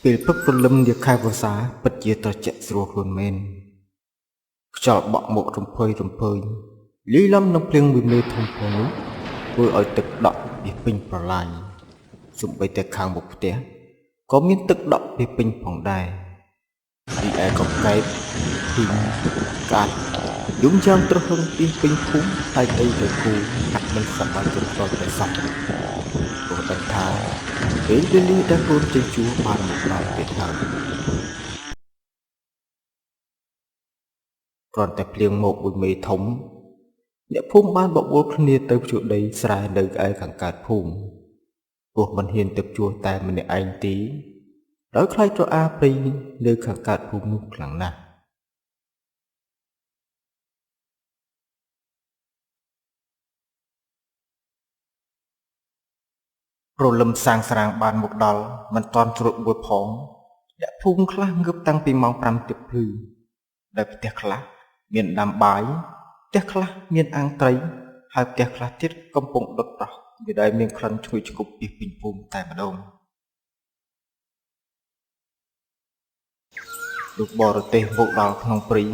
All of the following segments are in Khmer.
ពេលព្រឹកព្រលឹមនាខែវស្សាពិតជាត្រជាក់ស្រួលខ្លួនមែនខ្យល់បក់មករំភើយលាយឡំនឹងភ្លៀងមួយមេធំផងនោះធ្វើឲ្យទឹកដក់ពីពេញប្រឡាយសូម្បីតែខាងមុខផ្ទះក៏មានទឹកដក់ពីពេញផងដែរពីឯកកែបពីកាត់យំយ៉ាងត្រហឹងពីពេញភូមិហើយដីទៅគូហាក់មិនសប្បាយចិត្តដល់តែសោះព្រោះដឹងថាពេលវេលាដែលកូនចេញជួបានមកដល់ទៀតហើយគ្រាន់តែភ្លៀងមកមួយមេធំអ្នកភូមិបានបបួលគ្នាទៅភ្ជួរដីស្រែនៅឯខាងកើតភូមិព្រោះមិនហ៊ានទៅជួតែម្នាក់ឯងទេដោយខ្លាចរអាព្រៃនៅខាងកើតភូមិនោះខ្លាំងណាស់ព្រលឹមសាងស្រាងបានមកដល់មិនតាន់ជ្រុតមួយផងអ្នកភូមិខ្លះងើបតាំងពីម៉ោង 5 ទៀបភ្លឺដែលផ្ទះខ្លះមានដាំបាយផ្ទះខ្លះមានអាំងត្រីហើយផ្ទះខ្លះទៀតកំពុងដុតប្រោះវាដែលមានក្លិនឈ្ងុយឆ្ងប់ពីពេញភូមិតែម្ដងលោកបរទេសមកដល់ក្នុងព្រៃ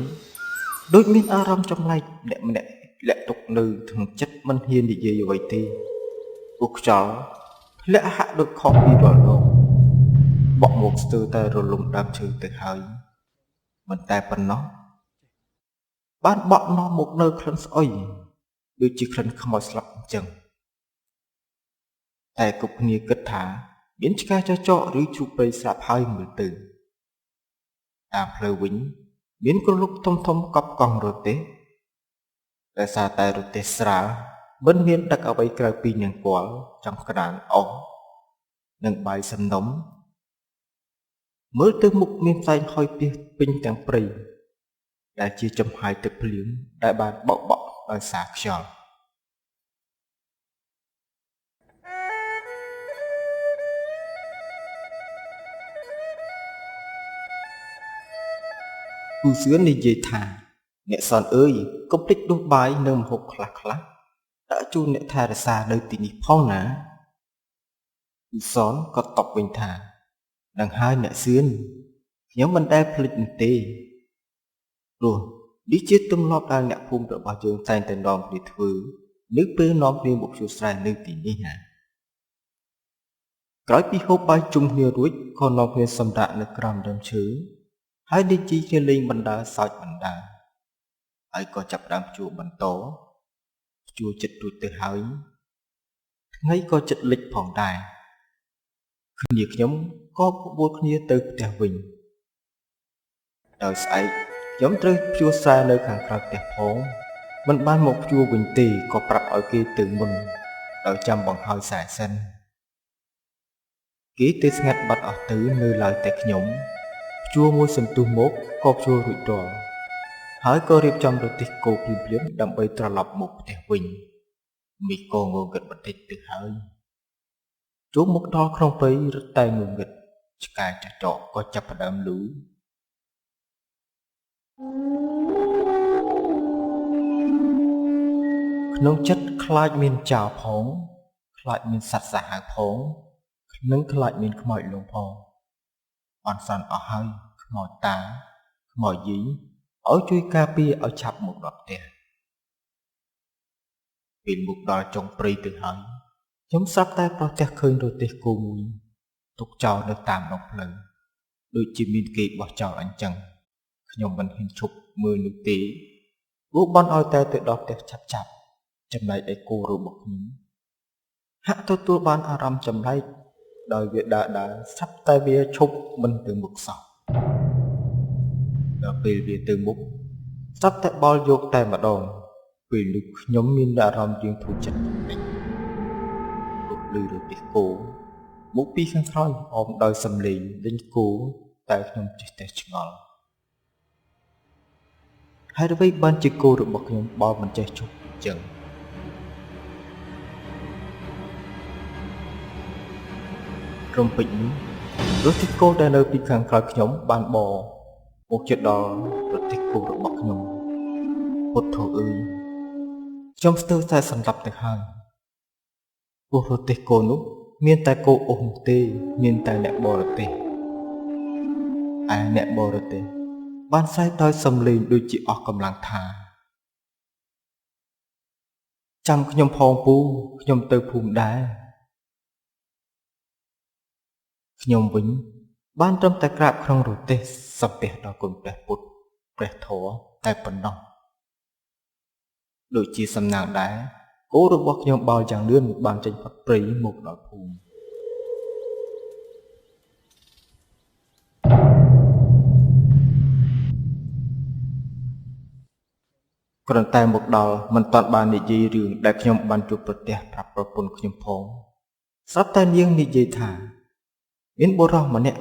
ដូចមានអារម្មណ៍ចម្លែកម្នាក់លាក់ទុកនៅក្នុងចិត្តមិនហ៊ាននិយាយអ្វីទេព្រោះខ្យល់ធ្លាក់ហាក់ដូចខុសពីរាល់ដងបក់មកស្ទើរតែរលំដើមឈើទៅហើយមិនតែប៉ុណ្ណោះបានបក់នាំមកនៅក្លិនស្អុយដូចជាក្លិនខ្មោចស្លាប់អញ្ចឹងតែគ្រប់គ្នាគិតថាមានឆ្កែចចកឬជ្រូកព្រៃស្លាប់ហើយមើលទៅតាមផ្លូវវិញមានក្រឡុកធំកប់កង់រទេះតែសារតែរទេះស្រាលមិនមានដឹកអ្វីក្រៅពីញ៉ាំគល់ចំក្រានអស់និងបាយសំណុំមើលទៅមុខមានផ្សែងហុយពីពេញទាំងព្រៃដែលជាចំហាយទឹកភ្លៀងដែលបានបក់ដោយសារខ្យល់ពូសឿននិយាយថាអ្នកសនអើយកុំភ្លេចដួសបាយនិងម្ហូបខ្លះដាក់ជូនអ្នកថែរក្សានៅទីនេះផងណាពូសនក៏តបវិញថានឹងហើយអ្នកសឿនខ្ញុំមិនដែលភ្លេចនោះទេព្រោះនេះជាទម្លាប់ដែលអ្នកភូមិរបស់យើងតែងតែនាំគ្នាធ្វើនៅពេលនាំគ្នាមកជួស្រែនៅទីនេះណាក្រោយពីហូបបាយជុំគ្នារួចក៏នាំគ្នាសម្រាកនៅក្រោមដើមឈើហើយនិយាយគ្នាលេងបណ្ដើរសើចបណ្ដើរហើយក៏ចាប់ផ្ដើមជួបបន្តជួចិត្តរួចទៅហើយថ្ងៃក៏ចិត្តលិចផងដែរគ្នាខ្ញុំក៏បបួលគ្នាទៅផ្ទះវិញដោយស្អែកខ្ញុំត្រូវភ្ជួរស្រែនៅខាងក្រៅផ្ទះផងមិនបានមកភ្ជួរវិញទេក៏ប្រាប់ឲ្យគេទៅមុនដោយចាំបង្ហើយស្រែសិនគេទៅស្ងាត់បាត់អស់ទៅនៅឡើយតែខ្ញុំភ្ជួរមួយសន្ទុះមកក៏ភ្ជួររួចរាល់ហើយក៏រៀបចំរទេះគោភ្លាមដើម្បីត្រឡប់មកផ្ទះវិញមីក៏ងងឹតបន្តិចទៅហើយចូលមកដល់ក្នុងព្រៃរត់តែងងឹតឆ្កែចចកក៏ចាប់ផ្ដើមលូក្នុងចិត្តខ្លាចមានចោរផងខ្លាចមានសត្វសាហាវផងនិងខ្លាចមានខ្មោចលងផងអន់សន់អស់ហើយខ្មោចតាខ្មោចយីឲ្យជួយការពារឲ្យឆាប់មកដល់ផ្ទះពេលមកដល់ចុងព្រៃទៅហើយខ្ញុំស្រាប់តែប្រទះឃើញរទេះគោមួយទុកចោលនៅតាមដងផ្លូវដូចជាមានគេបោះចោលអញ្ចឹងខ្ញុំមិនហ៊ានឈប់មើលនោះទេព្រោះបន់ឲ្យតែទៅដល់ផ្ទះឆាប់ចំណែកឯគោរបស់ខ្ញុំហាក់ទទួលបានអារម្មណ៍ចម្លែកដោយវាដើរស្រាប់តែវាឈប់មិនទៅមុខសោះដល់ពេលវាទៅមុខស្រាប់តែបល់យកតែម្ដងពេលនោះខ្ញុំមានអារម្មណ៍យើងធូរចិត្តបន្តិចលឺរទេះគោមកពីខាងក្រោយអមដោយសំឡេងលេងគោតែខ្ញុំចេះតែឆ្ងល់ហើយអ្វីបានជាគោរបស់ខ្ញុំបល់មិនចេះឈប់អញ្ចឹងរំពេចនេះរទេះគោដែលនៅពីខាងក្រោយខ្ញុំបានបរមកជិតដល់រទេះគោរបស់ខ្ញុំពុទ្ធអើយខ្ញុំស្ទើរតែសន្លប់ទៅហើយព្រោះរទេះគោនោះមានតែគោអុសនោះទេមានតែអ្នកបរទេស ឯអ្នកបរទេះបានស្រែកដោយសំឡេងដូចជាអស់កម្លាំងថាចាំខ្ញុំផងពូខ្ញុំទៅភូមិដែរខ្ញុំវិញបានត្រឹមតែក្រាបក្នុងរទេះសំពះដល់គុណព្រះពុទ្ធព្រះធម៌តែប៉ុណ្ណោះដូចជាសំណាងដែរគោរបស់ខ្ញុំបោលយ៉ាងលឿនបានចេញផុតព្រៃមកដល់ភូមិគ្រាន់តែមកដល់មិនតាន់បាននិយាយរឿងដែលខ្ញុំបានជួបប្រទះប្រាប់ប្រពន្ធខ្ញុំផងស្រាប់តែនាងនិយាយថាមានបុរសម្នាក់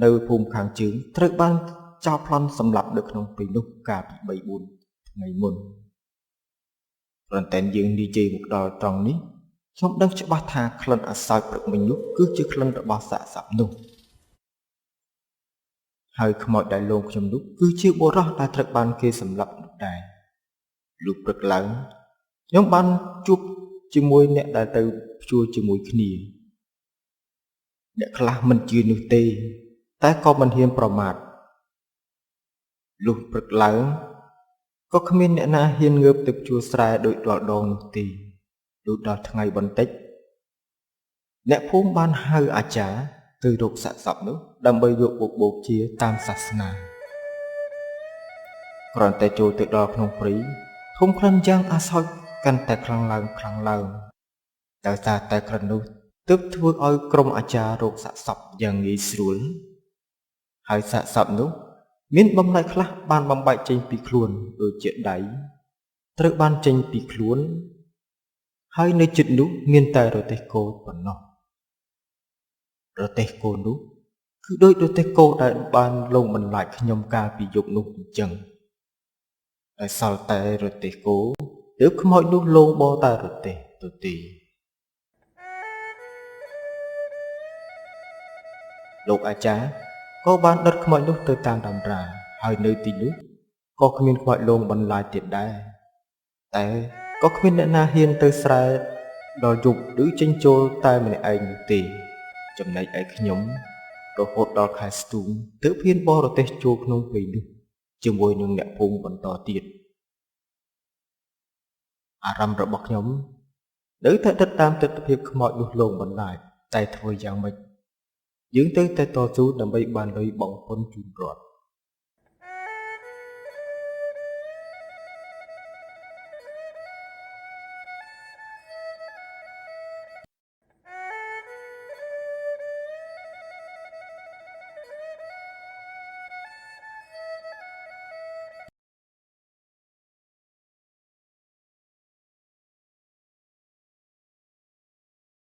នៅភូមិខាងជើងត្រូវបានចោរប្លន់សម្លាប់នៅក្នុងព្រៃនោះកាលពី 3-4 ថ្ងៃមុនគ្រាន់តែយើងនិយាយមកដល់ត្រង់នេះខ្ញុំដឹងច្បាស់ថាក្លិនអាសោចព្រឹកមិញនោះគឺជាក្លិនរបស់សាកសពនោះហើយខ្មោចដែលលងខ្ញុំនោះគឺជាបុរសដែលត្រូវបានគេសម្លាប់នោះដែរលុះព្រឹកឡើងខ្ញុំបានជួបជាមួយអ្នកដែលទៅព្យួរជាមួយគ្នាអ្នកខ្លះមិនជឿនោះទេតែក៏មិនហ៊ានប្រមាថលុះព្រឹកឡើងក៏គ្មានអ្នកណាហ៊ានងើបទៅព្យួរស្រែដោយរាល់ដងនោះទេលុះដល់ថ្ងៃបន្តិចអ្នកភូមិបានហៅអាចារ្យទៅរកសាកសពនោះដើម្បីយកមកបូជាតាមសាសនាគ្រាន់តែចូលទៅដល់ក្នុងព្រៃធំក្លិនយ៉ាងអាសោចកាន់តែខ្លាំងឡើងដោយសារតែក្លិននោះទើបធ្វើឲ្យក្រុមអាចារ្យរកសាកសពយ៉ាងងាយស្រួលហើយសាកសពនោះមានបំណែកខ្លះបានបំបែកចេញពីខ្លួនដូចជាដៃត្រូវបានចេញពីខ្លួនហើយនៅជិតនោះមានតែរទេះគោប៉ុណ្ណោះរទេះគោនោះគឺដូចរទេះគោដែលបានលងបន្លាចខ្ញុំកាលពីយប់នោះអញ្ចឹងតែសល់តែរទេះគោទើបខ្មោចនោះលងបរតែរទេះទៅទីលោកអាចារ្យក៏បានដុតខ្មោចនោះទៅតាមតម្រាហើយនៅទីនោះក៏គ្មានខ្មោចលងបន្លាចទៀតដែរតែក៏គ្មានអ្នកណាហ៊ានទៅស្រែដល់យប់ឬចេញចូលតែម្នាក់ឯងនោះទេចំណែកឯខ្ញុំរហូតដល់ខែស្ទូងទើបហ៊ានបរទេះចូលក្នុងព្រៃនោះជាមួយនឹងអ្នកភូមិបន្តទៀតអារម្មណ៍របស់ខ្ញុំនៅតែដិតតាមទិដ្ឋភាពខ្មោចនោះលងបន្លាចតែធ្វើយ៉ាងម៉េចយើងទៅតែតស៊ូដើម្បីបានលុយបង់ពន្ធជូនរដ្ឋ